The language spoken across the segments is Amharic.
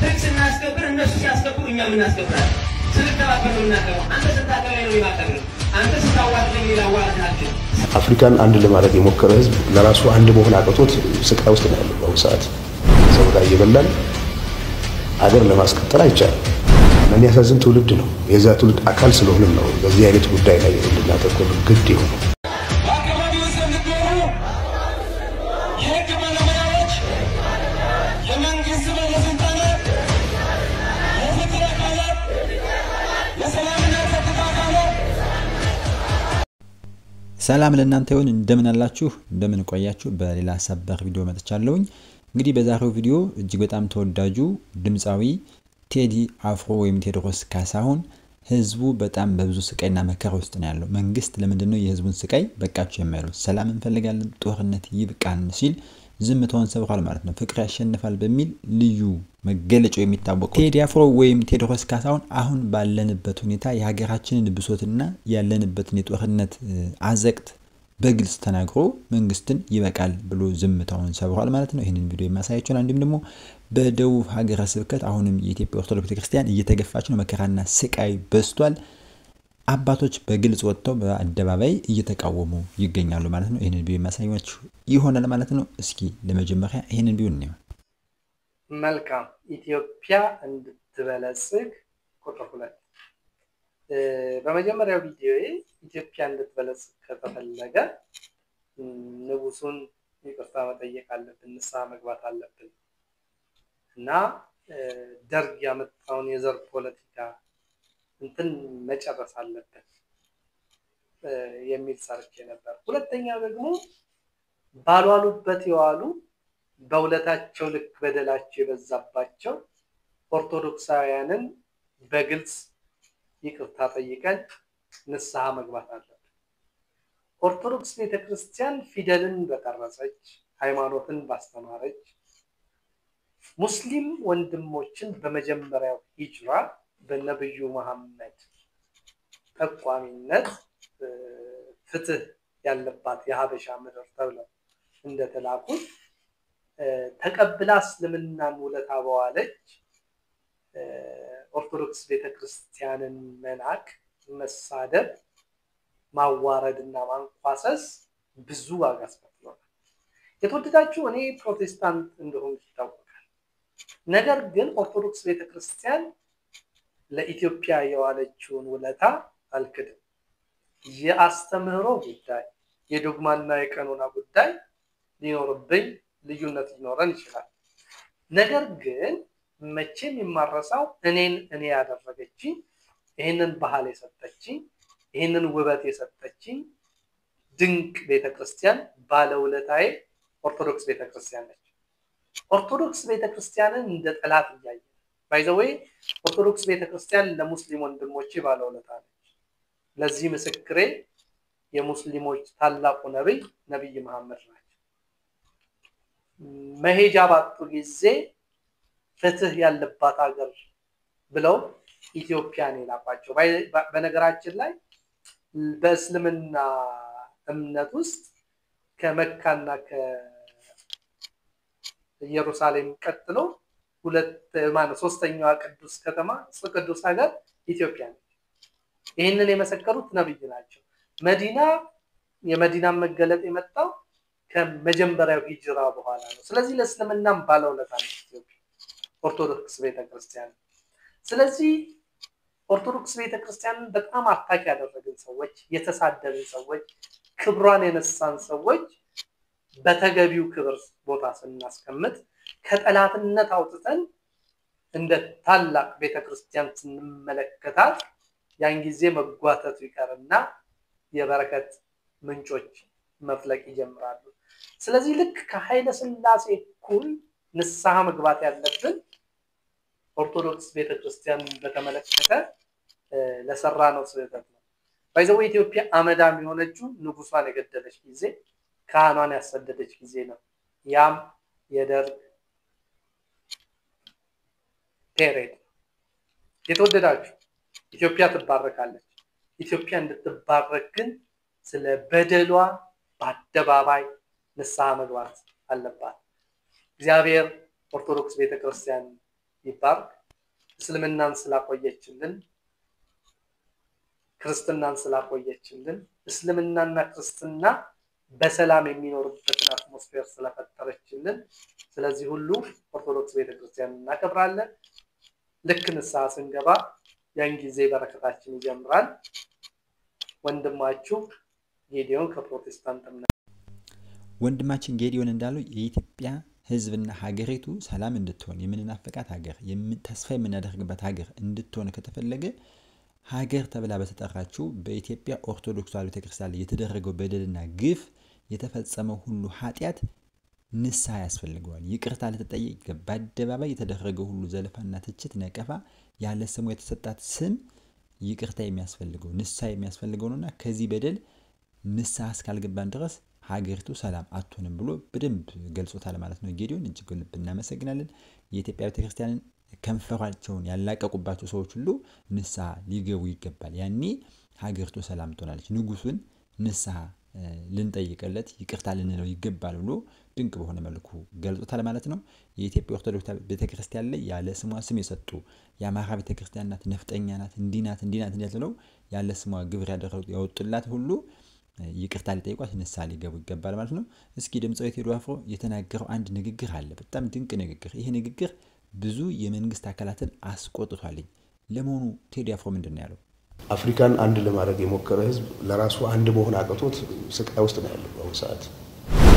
ህግ ስናስከብር እነሱ ሲያስከብሩ እኛ ምን እናስከብራለን ስለተባበሩ እናከብሩ አንተ ስታከብር ነው ይባከብሩ አንተ ስታዋጥኝ ይላዋጣችሁ አፍሪካን አንድ ለማድረግ የሞከረ ህዝብ ለራሱ አንድ መሆን አቅቶት ስቃይ ውስጥ ነው ያለው በሰዓት ሰው ጋር እየበላን አገር ለማስቀጠል አይቻልም ምን ያሳዝን ትውልድ ነው የዛ ትውልድ አካል ስለሆነ ነው በዚህ አይነት ጉዳይ ላይ እንድናተኮር ግድ ይሆናል ሰላም ለእናንተ ይሁን እንደምን አላችሁ እንደምን ቆያችሁ በሌላ ሰበር ቪዲዮ መጥቻለሁኝ እንግዲህ በዛሬው ቪዲዮ እጅግ በጣም ተወዳጁ ድምጻዊ ቴዲ አፍሮ ወይም ቴዎድሮስ ካሳሁን ህዝቡ በጣም በብዙ ስቃይና መከራ ውስጥ ነው ያለው መንግስት ለምንድነው የህዝቡን ስቃይ በቃችሁ የማይለው ሰላም እንፈልጋለን ጦርነት ይብቃን ሲል ዝምታውን ሰብሯል ማለት ነው ፍቅር ያሸንፋል በሚል ልዩ መገለጫው የሚታወቀው ቴዲ አፍሮ ወይም ቴዎድሮስ ካሳሁን አሁን ባለንበት ሁኔታ የሀገራችንን ብሶትና ያለንበትን የጦርነት አዘቅት በግልጽ ተናግሮ መንግስትን ይበቃል ብሎ ዝምታውን ሰብሯል ማለት ነው ይሄንን ቪዲዮ የማሳያችሁን አንድም ደግሞ በደቡብ ሀገረ ስብከት አሁንም የኢትዮጵያ ኦርቶዶክስ ቤተክርስቲያን እየተገፋች ነው መከራና ስቃይ በስቷል አባቶች በግልጽ ወጥተው በአደባባይ እየተቃወሙ ይገኛሉ ማለት ነው ይሄንን ቪዲዮ የማሳያችሁ ይሆናል ማለት ነው እስኪ ለመጀመሪያ ይሄንን ቪዲዮ እንየው መልካም ኢትዮጵያ እንድትበለጽግ ቁጥር 2 በመጀመሪያው ቪዲዮዬ ኢትዮጵያ እንድትበለጽግ ከተፈለገ ንጉሱን ይቅርታ መጠየቅ አለብን ንስሐ መግባት አለብን እና ደርግ ያመጣውን የዘር ፖለቲካ እንትን መጨረስ አለበት የሚል ሰርቼ ነበር ሁለተኛ ደግሞ ባሏሉበት ይዋሉ በውለታቸው ልክ በደላቸው የበዛባቸው ኦርቶዶክሳውያንን በግልጽ ይቅርታ ጠይቀን ንስሐ መግባት አለበት ኦርቶዶክስ ቤተክርስቲያን ፊደልን በቀረጸች ሃይማኖትን ባስተማረች ሙስሊም ወንድሞችን በመጀመሪያው ሂጅራ በነብዩ መሐመድ ተቋሚነት ፍትህ ያለባት የሀበሻ ምድር ተብለው እንደተላኩት ተቀብላ እስልምናን ውለታ በዋለች ኦርቶዶክስ ቤተክርስቲያንን መናቅ መሳደብ ማዋረድና ማንቋሰስ ብዙ ዋጋ አስከፍሏል የተወደዳችሁ እኔ ፕሮቴስታንት እንደሆነ ይታወቃል ነገር ግን ኦርቶዶክስ ቤተክርስቲያን ለኢትዮጵያ የዋለችውን ውለታ አልክድም የአስተምህሮ ጉዳይ የዶግማና የቀኖና ጉዳይ ሊኖርብኝ ልዩነት ሊኖረን ይችላል ነገር ግን መቼም የማረሳው እኔ ያደረገችኝ ይሄንን ባህል የሰጠችኝ ይሄንን ውበት የሰጠችኝ ድንቅ ቤተክርስቲያን ባለውለታዬ ኦርቶዶክስ ቤተክርስቲያን ነች ኦርቶዶክስ ቤተክርስቲያንን እንደ ጠላት ያያየ by the way ኦርቶዶክስ ቤተክርስቲያን ለሙስሊም ወንድሞቼ ባለውለታ ነች ለዚህ ምስክሬ የሙስሊሞች ታላቁ ነብይ መሐመድ ናቸው መሄጃ ባጡ ጊዜ ፍትህ ያለባት ሀገር ብለው ኢትዮጵያን ይላቋቸው በነገራችን ላይ በእስልምና እምነት ውስጥ ከመካና ከኢየሩሳሌም ቀጥሎ ሶስተኛዋ ቅዱስ ከተማ ቅዱስ ሀገር ኢትዮጵያ ነች ይሄንን የመሰከሩት ነብይ ናቸው መዲና የመዲና መገለጥ የመጣው ከመጀመሪያው ሂጅራ በኋላ ነው ስለዚህ ለእስልምናም ባለውለታ ነው ኢትዮጵያ ኦርቶዶክስ ቤተክርስቲያን ስለዚህ ኦርቶዶክስ ቤተክርስቲያን በጣም አታክ ያደረገን ሰዎች የተሳደብን ሰዎች ክብሯን የነሳን ሰዎች በተገቢው ክብር ቦታ ስናስቀምጥ ከጠላትነት አውጥተን እንደ ታላቅ ቤተክርስቲያን ስንመለከታት ያን ጊዜ መጓተቱ ይቀርና የበረከት ምንጮች መፍለቅ ይጀምራሉ ስለዚህ ልክ ከኃይለ ሥላሴ ኩል ንስሐ መግባት ያለብን ኦርቶዶክስ ቤተክርስቲያን በተመለከተ ለሰራነው ስህተት ነው ባይዘው ኢትዮጵያ አመዳም የሆነችው ንጉሷን የገደለች ጊዜ ካህኗን ያሰደደች ጊዜ ነው ያም የደርግ ፔሬድ የተወደዳችሁ ኢትዮጵያ ትባረካለች ኢትዮጵያ እንድትባረክ ግን ስለ በደሏ በአደባባይ ንስሐ መግባት አለባት እግዚአብሔር ኦርቶዶክስ ቤተክርስቲያን ይባርክ። እስልምናን ስላቆየችልን ክርስትናን ስላቆየችልን እስልምናና ክርስትና በሰላም የሚኖርበትን አትሞስፌር ስለፈጠረችልን ስለዚህ ሁሉ ኦርቶዶክስ ቤተክርስቲያን እናከብራለን። ልክ ንስሐ ስንገባ ያን ጊዜ በረከታችን ይጀምራል። ወንድማችሁ ጌዲዮን ከፕሮቴስታንት እምነት። ወንድማችን ጌዲዮን እንዳለው የኢትዮጵያ ህዝብና ሀገሪቱ ሰላም እንድትሆን የምንናፈቃት ሀገር ተስፋ የምናደርግበት ሀገር እንድትሆን ከተፈለገ ሀገር ተብላ በተጠራችው በኢትዮጵያ ኦርቶዶክስ ተዋሕዶ ቤተክርስቲያን ላይ የተደረገው በደልና ግፍ የተፈጸመው ሁሉ ኃጢያት ንስሐ ያስፈልገዋል። ይቅርታ ለተጠየቀ ይገባል። በአደባባይ የተደረገው ሁሉ ዘለፋና ትችት ነቀፋ ያለ ስሙ የተሰጣት ስም ይቅርታ የሚያስፈልገው ንስሐ የሚያስፈልገው ነውና ከዚህ በደል ንስሐ እስካልገባን ድረስ ሀገሪቱ ሰላም አትሆንም ብሎ በደንብ ገልጾታል ማለት ነው። ጌዲዮን እጅግ ልብ እናመሰግናለን። የኢትዮጵያ ቤተክርስቲያንን ከንፈራቸውን ያላቀቁባቸው ሰዎች ሁሉ ንስሐ ሊገቡ ይገባል። ያኔ ሀገሪቱ ሰላም ትሆናለች። ንጉሱን ንስሐ ልንጠይቀለት ይቅርታ ልንለው ይገባል ብሎ ድንቅ በሆነ መልኩ ገልጾታል ማለት ነው። የኢትዮጵያ ኦርቶዶክስ ቤተክርስቲያን ላይ ያለ ስሟ ስም የሰጡ የአማራ ቤተክርስቲያን ናት፣ ነፍጠኛ ናት፣ እንዲናት ብለው ያለ ስሟ ግብር ያወጡላት ሁሉ ይቅርታ ሊጠይቋት ንስሐ ሊገቡ ይገባል ማለት ነው። እስኪ ድምጻዊ ቴዲ አፍሮ የተናገረው አንድ ንግግር አለ፣ በጣም ድንቅ ንግግር። ይሄ ንግግር ብዙ የመንግስት አካላትን አስቆጥቷል። ለመሆኑ ቴዲ አፍሮ ምንድነው ያለው? አፍሪካን አንድ ለማድረግ የሞከረ ህዝብ ለራሱ አንድ መሆን አቅቶት ስቃይ ውስጥ ነው ያለው። በአሁኑ ሰዓት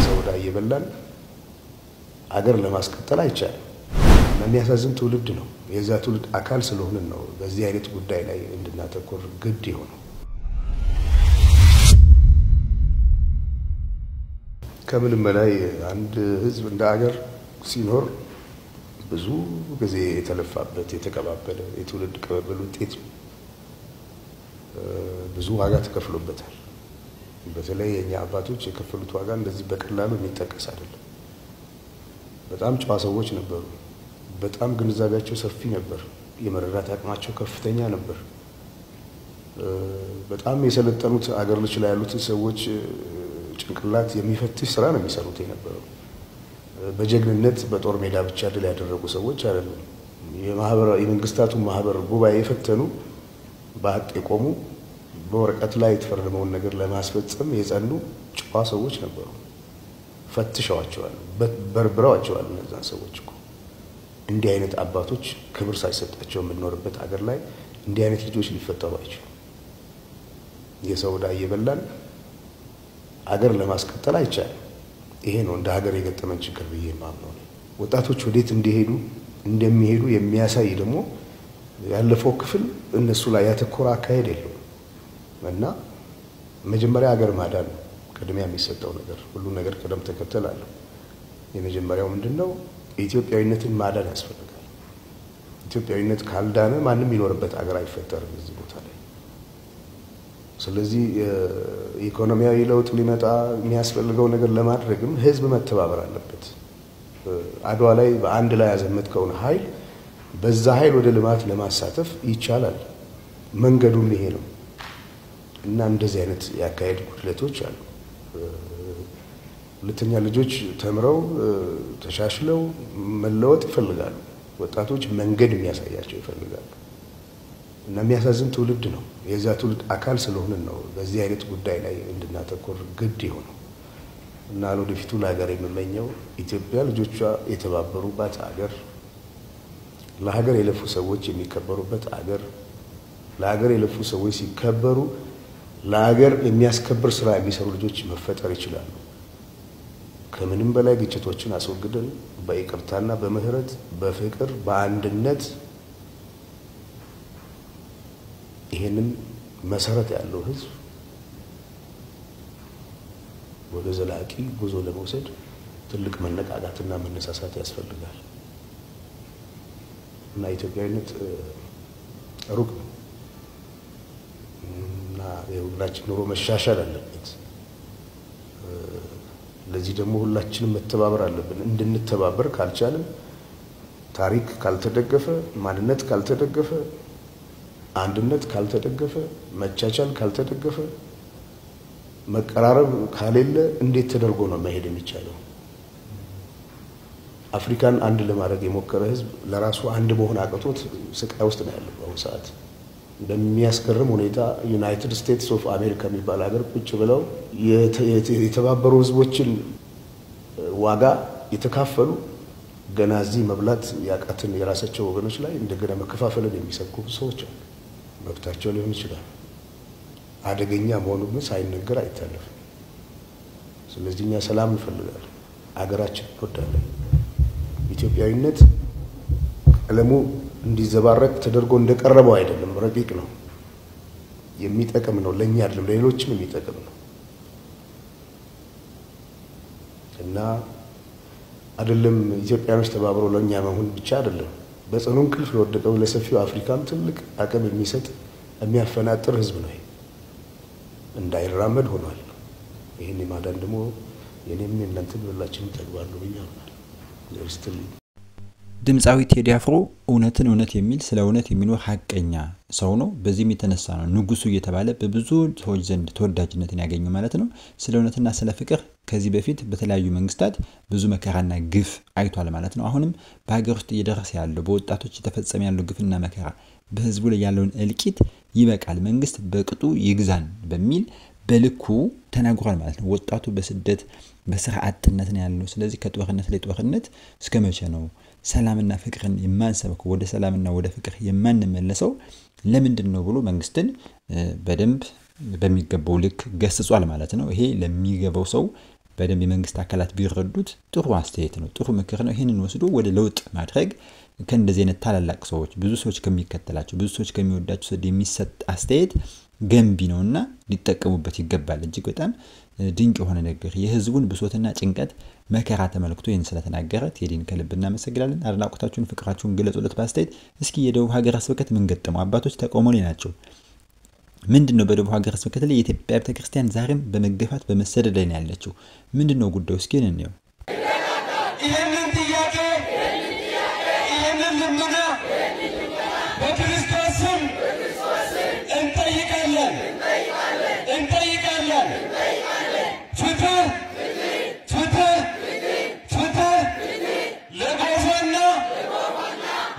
ሰውዳ እየበላን አገር ለማስቀጠል አይቻልም። የሚያሳዝን ትውልድ ነው። የዛ ትውልድ አካል ስለሆነ ነው በዚህ አይነት ጉዳይ ላይ እንድናተኮር ግድ ይሆናል። ከምንም በላይ አንድ ህዝብ እንደ አገር ሲኖር ብዙ ጊዜ የተለፋበት የተቀባበለ የትውልድ ቅብብል ውጤት ብዙ ዋጋ ተከፍሎበታል። በተለይ የኛ አባቶች የከፈሉት ዋጋ እንደዚህ በቀላሉ የሚጠቀስ አይደለም። በጣም ጨዋ ሰዎች ነበሩ። በጣም ግንዛቤያቸው ሰፊ ነበር። የመረዳት አቅማቸው ከፍተኛ ነበር። በጣም የሰለጠኑት አገር ልጅ ላይ ያሉት ሰዎች ጭንቅላት የሚፈትሽ ስራ ነው የሚሰሩት የነበረው። በጀግንነት በጦር ሜዳ ብቻ ድል ያደረጉ ሰዎች አይደሉም። የመንግስታቱ ማህበር ጉባኤ የፈተኑ በሀቅ የቆሙ በወረቀት ላይ የተፈረመውን ነገር ለማስፈጸም የጸኑ ጨዋ ሰዎች ነበሩ። ፈትሸዋቸዋል፣ በርብረዋቸዋል። እነዛን ሰዎች እኮ እንዲህ አይነት አባቶች ክብር ሳይሰጣቸው የምንኖርበት ሀገር ላይ እንዲህ አይነት ልጆች ሊፈጠሩ አይችሉም። የሰውዳ እየበላን ሀገር ለማስቀጠል አይቻልም። ይሄ ነው እንደ ሀገር የገጠመን ችግር ብዬ የማምነው። ወጣቶች ወዴት እንደሚሄዱ የሚያሳይ ደግሞ ያለፈው ክፍል እነሱ ላይ ያተኮረ አካሄድ የለውም እና መጀመሪያ ሀገር ማዳን ነው ቅድሚያ የሚሰጠው ነገር። ሁሉ ነገር ቅደም ተከተል አለው። የመጀመሪያው ምንድነው? ኢትዮጵያዊነትን ማዳን ያስፈልጋል። ኢትዮጵያዊነት ካልዳነ ማንም ይኖርበት ሀገር አይፈጠርም እዚህ ቦታ ላይ። ስለዚህ ኢኮኖሚያዊ ለውጥ ሊመጣ የሚያስፈልገው ነገር ለማድረግም ህዝብ መተባበር አለበት። አድዋ ላይ በአንድ ላይ ያዘመትከውን ኃይል በዛ ኃይል ወደ ልማት ለማሳተፍ ይቻላል። መንገዱም ይሄ ነው እና እንደዚህ አይነት ያካሄድ ጉድለቶች አሉ። ሁለተኛ ልጆች ተምረው ተሻሽለው መለወጥ ይፈልጋሉ። ወጣቶች መንገድ የሚያሳያቸው ይፈልጋሉ እና የሚያሳዝን ትውልድ ነው። የዛ ትውልድ አካል ስለሆነ ነው በዚህ አይነት ጉዳይ ላይ እንድናተኮር ግድ ይሆናል እና ለወደፊቱ ለሀገር የምመኘው ኢትዮጵያ ልጆቿ የተባበሩባት ሀገር፣ ለሀገር የለፉ ሰዎች የሚከበሩበት ሀገር፣ ለሀገር የለፉ ሰዎች ሲከበሩ ለሀገር የሚያስከብር ስራ የሚሰሩ ልጆች መፈጠር ይችላሉ። ከምንም በላይ ግጭቶችን አስወግደን በይቅርታና በምህረት በፍቅር በአንድነት ይሄንን መሰረት ያለው ህዝብ ወደ ዘላቂ ጉዞ ለመውሰድ ትልቅ መነቃቃትና መነሳሳት ያስፈልጋል እና ኢትዮጵያዊነት ሩቅ እና የሁላችን ኑሮ መሻሻል አለበት። ለዚህ ደግሞ ሁላችንም መተባበር አለብን። እንድንተባበር ካልቻልን ታሪክ ካልተደገፈ፣ ማንነት ካልተደገፈ፣ አንድነት ካልተደገፈ፣ መቻቻል ካልተደገፈ፣ መቀራረብ ካሌለ እንዴት ተደርጎ ነው መሄድ የሚቻለው? አፍሪካን አንድ ለማድረግ የሞከረ ህዝብ ለራሱ አንድ መሆን አቅቶት ስቃይ ውስጥ ነው ያለው በአሁኑ ሰዓት። በሚያስገርም ሁኔታ ዩናይትድ ስቴትስ ኦፍ አሜሪካ የሚባል ሀገር ቁጭ ብለው የተባበሩ ህዝቦችን ዋጋ የተካፈሉ ገና እዚህ መብላት ያቃትን የራሳቸው ወገኖች ላይ እንደገና መከፋፈልን የሚሰብኩ ሰዎች አሉ። መብታቸው ሊሆን ይችላል። አደገኛ መሆኑን ሳይነገር አይታለፍም። ስለዚህ እኛ ሰላም እንፈልጋለን፣ አገራችን እንወዳለን። ኢትዮጵያዊነት ቀለሙ እንዲዘባረቅ ተደርጎ እንደቀረበው አይደለም፣ ረቂቅ ነው፣ የሚጠቅም ነው፣ ለኛ አይደለም ለሌሎችም የሚጠቅም ነው። እና አይደለም ኢትዮጵያኖች ተባብረው ለኛ መሆን ብቻ አይደለም፣ በጽኑ እንቅልፍ ለወደቀው ለሰፊው አፍሪካም ትልቅ አቅም የሚሰጥ የሚያፈናጥር ህዝብ ነው። እንዳይራመድ ሆኗል። ይሄን ማዳን ደግሞ የኔም እናንተም ሁላችንም ተግባር ነው ብያለሁ። ድምጻዊ ቴዲ አፍሮ እውነትን እውነት የሚል ስለ እውነት የሚኖር ሐቀኛ ሰው ነው። በዚህም የተነሳ ነው ንጉሱ እየተባለ በብዙ ሰዎች ዘንድ ተወዳጅነትን ያገኘው ማለት ነው። ስለ እውነትና ስለ ፍቅር ከዚህ በፊት በተለያዩ መንግስታት ብዙ መከራና ግፍ አይቷል ማለት ነው። አሁንም በሀገር ውስጥ እየደረሰ ያለው በወጣቶች የተፈጸመ ያለው ግፍና መከራ በህዝቡ ላይ ያለውን እልቂት ይበቃል፣ መንግስት በቅጡ ይግዛን በሚል በልኩ ተናግሯል ማለት ነው። ወጣቱ በስደት በስራ አጥነት ነው ያለው። ስለዚህ ከጦርነት ላይ ጦርነት እስከመቼ ነው ሰላምና ፍቅርን የማንሰብከው? ወደ ሰላምና ወደ ፍቅር የማንመለሰው ለምንድነው ብሎ መንግስትን በደንብ በሚገባው ልክ ገስጿል ማለት ነው። ይሄ ለሚገባው ሰው በደንብ የመንግስት አካላት ቢረዱት ጥሩ አስተያየት ነው፣ ጥሩ ምክር ነው። ይሄንን ወስዶ ወደ ለውጥ ማድረግ ከእንደዚህ አይነት ታላላቅ ሰዎች ብዙ ሰዎች ከሚከተላቸው ብዙ ሰዎች ከሚወዳቸው የሚሰጥ አስተያየት ገንቢ ነውና ሊጠቀሙበት ይገባል። እጅግ በጣም ድንቅ የሆነ ነገር የህዝቡን ብሶትና ጭንቀት መከራ ተመልክቶ ይህን ስለተናገረ ቴዲን ከልብ እናመሰግናለን። አድናቆታችሁን ፍቅራችሁን ገለጹለት በአስተያየት። እስኪ የደቡብ ሀገረ ስብከት ምን ገጠመው? አባቶች ተቃውሞ ላይ ናቸው። ምንድነው በደቡብ ሀገረ ስብከት ላይ የኢትዮጵያ ቤተክርስቲያን ዛሬም በመገፋት በመሰደድ ላይ ነው ያለችው? ምንድነው ጉዳዩ? እስኪ እንየው። ይሄንን ጥያቄ ይሄንን ልመና በክርስቶስ ስም እንጠይቃለን። ፍትህ ለጎፋና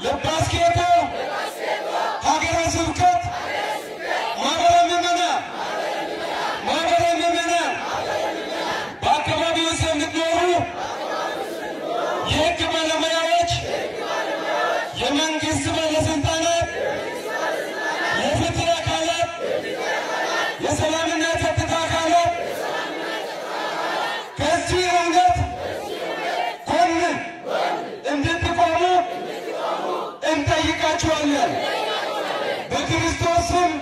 ለባስኬቶ ሀገረ ስብከት ማህበረ ምዕመናን በአካባቢው ውስጥ የምትኖሩ የህግ ባለሙያዎች፣ የመንግስት ባለስልጣናት፣ የፍትህ አካላት፣ የሰላምና የጸጥታ አካላት ከዚህ እውነት ጎን እንድትቆሙ እንጠይቃችኋለን። በክርስቶስ ስም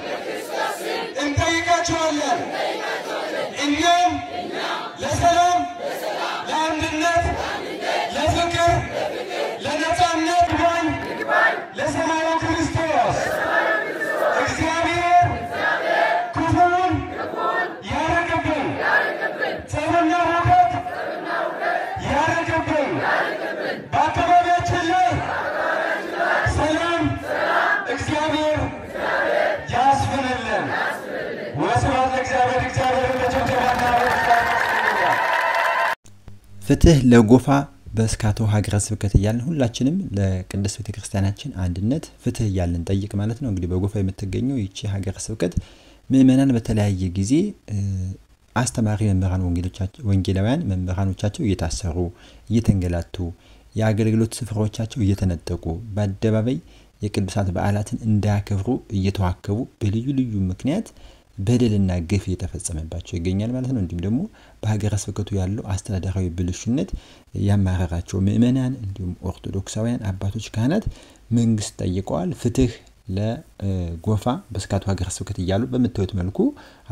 እንጠይቃችኋለን። እኛም ለሰላም፣ ለአንድነት፣ ለፍቅር፣ ለነጻነት ይግባኝ ለሰማያዊ ክርስቶስ እግዚአብሔር ክፉን ያርቅብን፣ ጸብና ሁከት ያርቅብን፣ በአካባቢያችን ላይ ሰላም እግዚአብሔር ያስፍንልን። ወስብሐት ለእግዚአብሔር። እግዚአብሔር ለጭብጨባና ፍትህ ለጎፋ በስካቶ ሀገረ ስብከት እያልን ሁላችንም ለቅድስት ቤተክርስቲያናችን አንድነት ፍትህ እያልን ጠይቅ ማለት ነው። እንግዲህ በጎፋ የምትገኘው ይቺ ሀገረ ስብከት ምዕመናን በተለያየ ጊዜ አስተማሪ መምህራን ወንጌላውያን መምህራኖቻቸው እየታሰሩ እየተንገላቱ የአገልግሎት ስፍራዎቻቸው እየተነጠቁ በአደባባይ የቅዱሳት በዓላትን እንዳያከብሩ እየተዋከቡ በልዩ ልዩ ምክንያት በደልና ግፍ እየተፈጸመባቸው ይገኛል ማለት ነው። እንዲሁም ደግሞ በሀገረ ስብከቱ ያለው አስተዳደራዊ ብልሹነት ያማረራቸው ምዕመናን እንዲሁም ኦርቶዶክሳውያን አባቶች ካህናት መንግስት ጠይቀዋል። ፍትህ ለጎፋ በስካቶ ሀገረ ስብከት እያሉ በመተውት መልኩ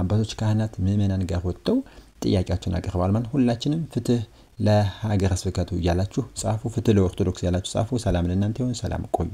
አባቶች ካህናት ምዕመናን ጋር ወጥተው ጥያቄያቸውን አቀርበዋል ማለት ሁላችንም ፍትህ ለሀገረ ስብከቱ እያላችሁ ጻፉ፣ ፍትህ ለኦርቶዶክስ ያላችሁ ጻፉ። ሰላም ለእናንተ ይሁን። ሰላም ቆዩ።